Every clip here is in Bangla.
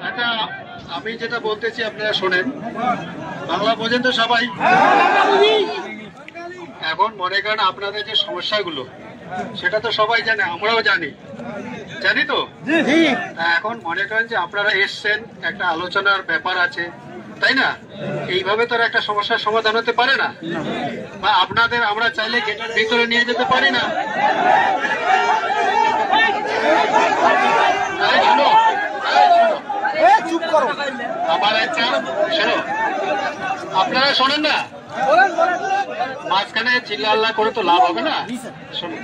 আচ্ছা, আমি যেটা বলতেছি আপনারা শোনেন, বাংলা বোঝেন তো সবাই? এখন মনে করেন আপনাদের যে সমস্যাগুলো সেটা তো সবাই জানে, আমরাও জানি, জানি তো। এখন মনে করেন যে আপনারা এসছেন, একটা আলোচনার ব্যাপার আছে, তাই না? এইভাবে তো একটা সমস্যার সমাধান হতে পারে না। বা আপনাদের আমরা চাইলে গেটের ভিতরে নিয়ে যেতে পারি না। আমার ইচ্ছা, শোনো, আপনারা শোনেন না, মাঝখানে চিল্লা করে তো লাভ হবে না। শুনুন,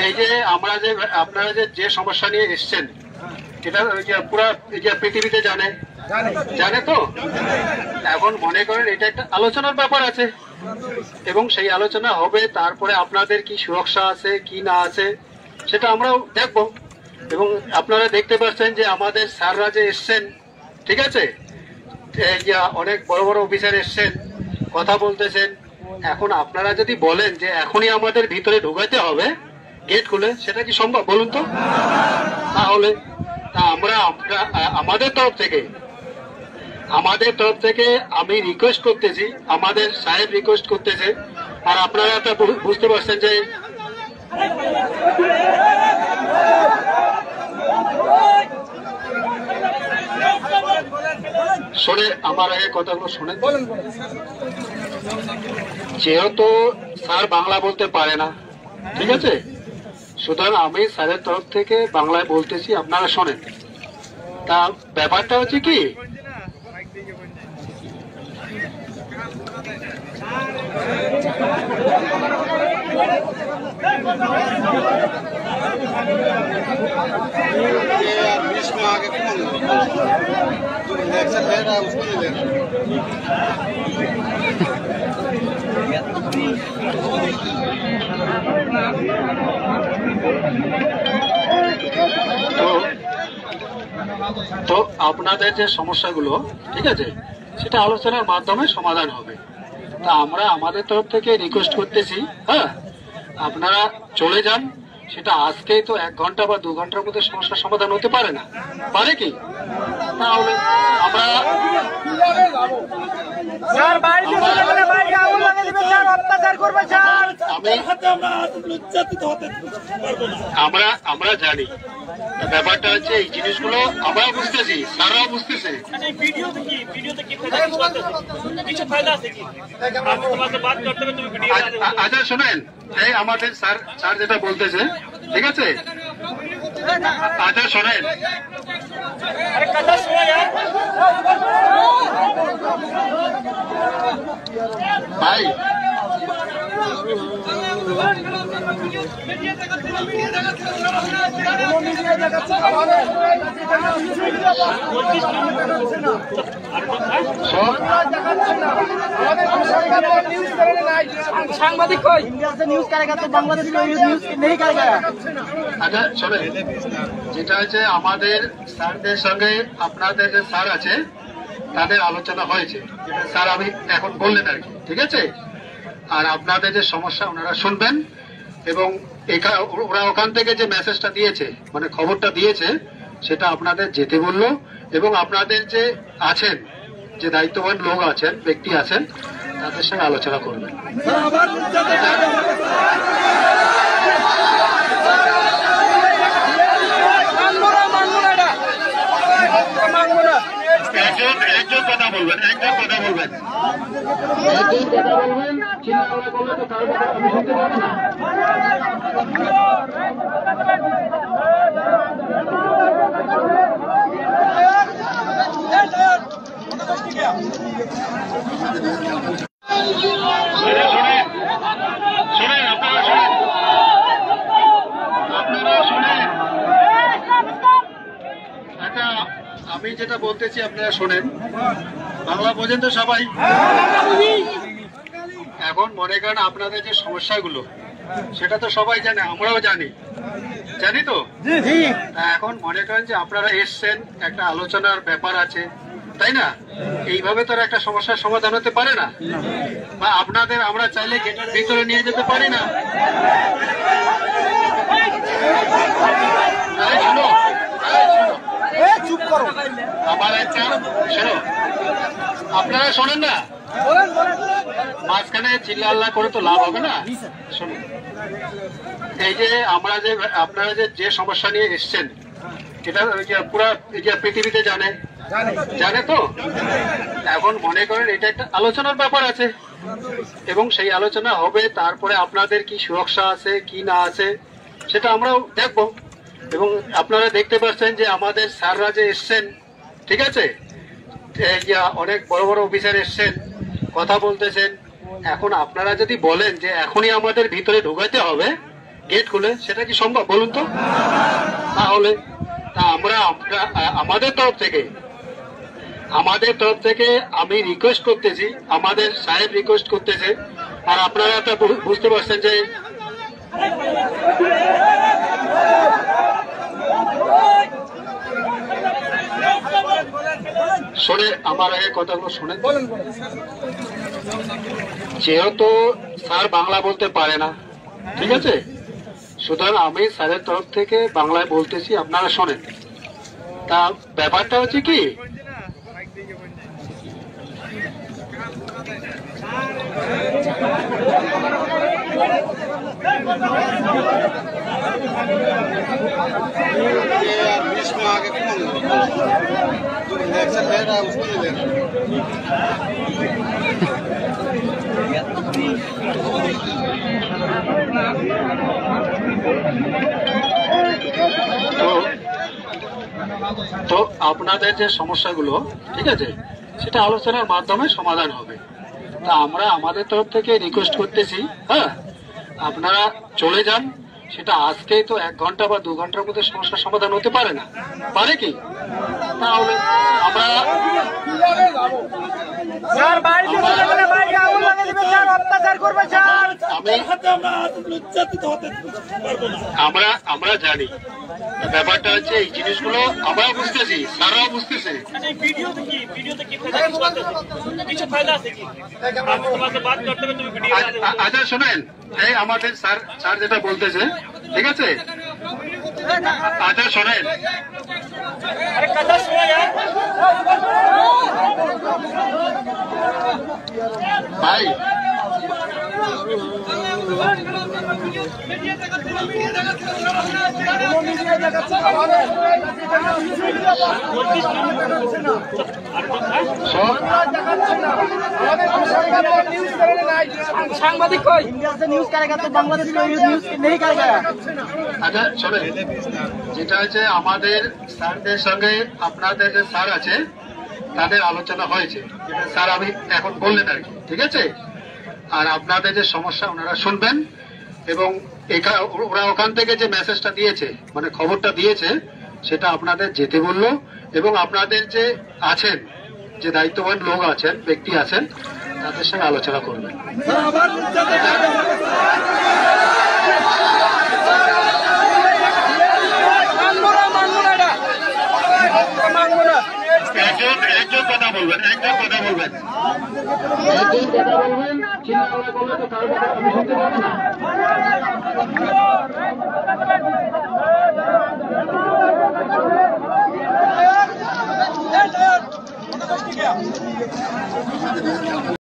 এই যে আমরা যে আপনারা যে সমস্যা নিয়ে এসছেন, এটা পুরো পৃথিবীতে জানে তো। এখন মনে করেন এটা একটা আলোচনার ব্যাপার আছে এবং সেই আলোচনা হবে, তারপরে আপনাদের কি সুরক্ষা আছে কি না আছে সেটা আমরাও দেখবো। এবং আপনারা দেখতে পাচ্ছেন যে আমাদের স্যাররা যে এসছেন, ঠিক আছে, এই যে অনেক বড় বড় অফিসার এসছেন, কথা বলতেছেন। এখন আপনারা যদি বলেন যে এখনই আমাদের ভিতরে ঢুকাইতে হবে গেট খুলে, সেটা কি সম্ভব বলুন তো? তাহলে আমরা আমাদের তরফ থেকে আমি রিকোয়েস্ট করতেছি, আমাদের সাহেব রিকোয়েস্ট করতেছে, আর আপনারা তো বুঝতে পারছেন যে শোনে, আমার আগে কথাগুলো শুনে। যেহেতু স্যার বাংলা বলতে পারে না, ঠিক আছে, সুতরাং আমি স্যারের তরফ থেকে বাংলায় বলতেছি, আপনারা শোনেন। তা ব্যাপারটা হচ্ছে কি, তো আপনাদের যে সমস্যাগুলো, ঠিক আছে, সেটা আলোচনার মাধ্যমে সমাধান হবে। তা আমরা আমাদের তরফ থেকে রিকোয়েস্ট করতেছি, হ্যাঁ, আপনারা চলে যান। সেটা আজকেই তো 1 ঘন্টা বা 2 ঘন্টার মধ্যে সমস্যার সমাধান হতে পারে না, পারে কি? তাহলে আমরা আমরা জানি ব্যাপারটা হচ্ছে, এই জিনিসগুলো আমরাও বুঝতেছি, স্যাররাও বুঝতেছে। আচ্ছা শোনেন, এই আমাদের স্যার যেটা বলতেছে, ঠিক আছে, আচ্ছা শোনেন, ভাই সাংবাদিক কই? নিউজ কারেগা তো বাংলাদেশ নিউজ নেই কারেগা। আচ্ছা শোনেন, যেটা হচ্ছে আমাদের স্যারদের সঙ্গে আপনাদের যে স্যার আছে তাদের আলোচনা হয়েছে, স্যার আমি এখন বললেন আর কি, ঠিক আছে। আর আপনাদের যে সমস্যা ওনারা শুনবেন, এবং ওরা ওখান থেকে যে মেসেজটা দিয়েছে, মানে খবরটা দিয়েছে, সেটা আপনাদের যেতে বললো। এবং আপনাদের যে আছেন, যে দায়িত্ববান লোক আছেন, ব্যক্তি আছেন, তাদের সঙ্গে আলোচনা করবেন। একজন কথা বলবেন, চিন্তা করলে তো তার আমি শুনতে পাবো না। আচ্ছা, আমি যেটা বলতেছি আপনারা শোনেন, বাংলা বোঝেন তো সবাই? এখন মনে করেন আপনাদের যে সমস্যাগুলো সেটা তো সবাই জানে, আমরাও জানি তো। এখন মনে করেন যে আপনারা এসছেন, একটা আলোচনার ব্যাপার আছে, তাই না? এইভাবে তো আর একটা সমস্যার সমাধান হতে পারে না। বা আপনাদের আমরা চাইলে গেটের ভিতরে নিয়ে যেতে পারি না। শোনো, চুপ করো। আমার একটা শোনো, আপনারা শোনেন না, মাঝখানে চিল্লা করে তো লাভ হবে না। শুনুন, এই যে আপনারা যে সমস্যা নিয়ে এসছেন, এটা পুরা পৃথিবীতে জানে তো। এখন মনে করেন এটা একটা আলোচনার ব্যাপার আছে, এবং সেই আলোচনা হবে, তারপরে আপনাদের কি সুরক্ষা আছে কি না আছে সেটা আমরাও দেখবো। এবং আপনারা দেখতে পাচ্ছেন যে আমাদের স্যাররা যে এসছেন, ঠিক আছে, অনেক বড় বড় অফিসার এসছেন, কথা বলতেছেন। এখন আপনারা যদি বলেন যে এখনই আমাদের ভিতরে ঢুকাইতে হবে গেট খুলে, সেটা কি সম্ভব বলুন তো? তাহলে আমাদের তরফ থেকে আমি রিকোয়েস্ট করতেছি, আমাদের সাহেব রিকোয়েস্ট করতেছে, আর আপনারা তো বুঝতে পারছেন যে শোনে, আমার আগে কথাগুলো শুনে। যেহেতু স্যার বাংলা বলতে পারে না, ঠিক আছে, সুতরাং আমি স্যারের তরফ থেকে বাংলায় বলতেছি, আপনারা শোনেন। তা ব্যাপারটা হচ্ছে কি, তো আপনাদের যে সমস্যাগুলো, ঠিক আছে, সেটা আলোচনার মাধ্যমে সমাধান হবে। তা আমরা আমাদের তরফ থেকে রিকোয়েস্ট করতেছি, হ্যাঁ, আপনারা চলে যান। সেটা আজকেই তো 1 ঘন্টা বা 2 ঘন্টার মধ্যে সমস্যার সমাধান হতে পারে না, পারে কি? তাহলে আমরা আমরা জানি ব্যাপারটা হচ্ছে, এই জিনিসগুলো আমরাও বুঝতেছি, স্যাররাও বুঝতেছে। আচ্ছা শোনেন, এই আমাদের স্যার যেটা বলতেছে, ঠিক আছে, আচ্ছা শোনেন, ভাই সাংবাদিক কই? इंडिया से न्यूज करेगा तो बांग्लादेश में न्यूज नहीं करेगा। আচ্ছা শোনেন, যেটা হচ্ছে আমাদের স্যারদের সঙ্গে আপনাদের যে স্যার আছে তাদের আলোচনা হয়েছে, স্যার আমি এখন বললেন আর কি, ঠিক আছে। আর আপনাদের যে সমস্যা ওনারা শুনবেন, এবং ওরা ওখান থেকে যে মেসেজটা দিয়েছে, মানে খবরটা দিয়েছে, সেটা আপনাদের যেতে বললো। এবং আপনাদের যে আছেন, যে দায়িত্ববান লোক আছেন, ব্যক্তি আছেন, তাদের সঙ্গে আলোচনা করবেন। একজন কথা বলবেন, চিন্তা করলে তো কারো কথা আমি শুনতে পাবো না।